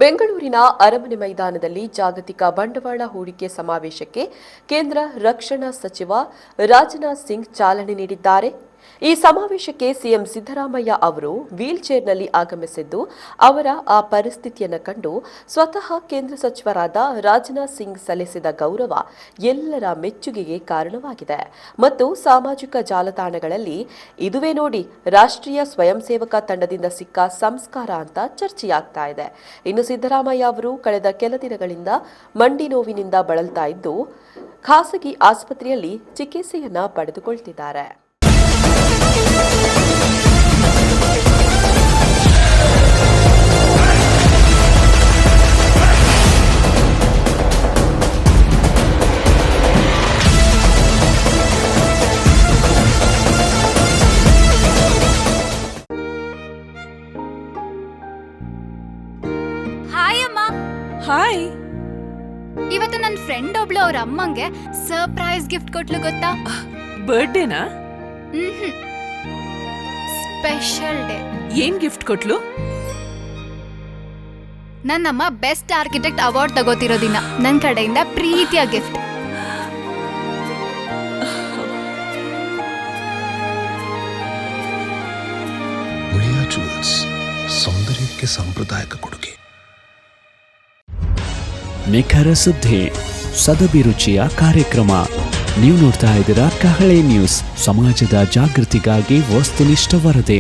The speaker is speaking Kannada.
ಬೆಂಗಳೂರಿನ ಅರಮನೆ ಮೈದಾನದಲ್ಲಿ ಜಾಗತಿಕ ಬಂಡವಾಳ ಹೂಡಿಕೆ ಸಮಾವೇಶಕ್ಕೆ ಕೇಂದ್ರ ರಕ್ಷಣಾ ಸಚಿವ ರಾಜನಾಥ್ ಸಿಂಗ್ ಚಾಲನೆ ನೀಡಿದ್ದಾರೆ. ಈ ಸಮಾವೇಶಕ್ಕೆ ಸಿಎಂ ಸಿದ್ದರಾಮಯ್ಯ ಅವರು ವೀಲ್ ಚೇರ್ನಲ್ಲಿ ಆಗಮಿಸಿದ್ದು, ಅವರ ಆ ಪರಿಸ್ಥಿತಿಯನ್ನು ಕಂಡು ಸ್ವತಃ ಕೇಂದ್ರ ಸಚಿವರಾದ ರಾಜನಾಥ್ ಸಿಂಗ್ ಸಲ್ಲಿಸಿದ ಗೌರವ ಎಲ್ಲರ ಮೆಚ್ಚುಗೆಗೆ ಕಾರಣವಾಗಿದೆ. ಮತ್ತು ಸಾಮಾಜಿಕ ಜಾಲತಾಣಗಳಲ್ಲಿ ಇದುವೇ ನೋಡಿ ರಾಷ್ಟ್ರೀಯ ಸ್ವಯಂ ಸೇವಕ ತಂಡದಿಂದ ಸಿಕ್ಕ ಸಂಸ್ಕಾರ ಅಂತ ಚರ್ಚೆಯಾಗ್ತಾ ಇದೆ. ಇನ್ನು ಸಿದ್ದರಾಮಯ್ಯ ಅವರು ಕಳೆದ ಕೆಲ ದಿನಗಳಿಂದ ಮಂಡಿ ನೋವಿನಿಂದ ಬಳಲ್ತಾ ಇದ್ದು, ಖಾಸಗಿ ಆಸ್ಪತ್ರೆಯಲ್ಲಿ ಚಿಕಿತ್ಸೆಯನ್ನ ಪಡೆದುಕೊಳ್ತಿದ್ದಾರೆ. ಹಾಯ್ ಅಮ್ಮ. ಹಾಯ್. ಇವತ್ತು ನನ್ನ ಫ್ರೆಂಡ್ ಒಬ್ಳು ಅವ್ರ ಅಮ್ಮಂಗೆ ಸರ್ಪ್ರೈಸ್ ಗಿಫ್ಟ್ ಕೊಟ್ಲು ಗೊತ್ತಾ? ಬರ್ಡೇನಾ? Special day. ಏನ್ ಗಿಫ್ಟ್ ಕೊಟ್ಲು? ನನ್ನಮ್ಮ ಬೆಸ್ಟ್ ಆರ್ಕಿಟೆಕ್ಟ್ ಅವಾರ್ಡ್ ತಗೋತಿರೋ ದಿನ ನನ್ನ ಕಡೆಯಿಂದ ಪ್ರೀತಿಯ ಗಿಫ್ಟ್. ಉಳಿಯಾ ಜುವೆಲ್ಸ್, ಸೌಂದರ್ಯಕ್ಕೆ ಸಾಂಪ್ರದಾಯಿಕ ಕೊಡುಗೆ. ನಿಖರ ಸುದ್ದಿ, ಸದಭಿರುಚಿಯ ಕಾರ್ಯಕ್ರಮ. ನೀವು ನೋಡ್ತಾ ಇದ್ದೀರಾ ಕಹಳೆ ನ್ಯೂಸ್, ಸಮಾಜದ ಜಾಗೃತಿಗಾಗಿ ವಸ್ತುನಿಷ್ಠ ವರದಿ.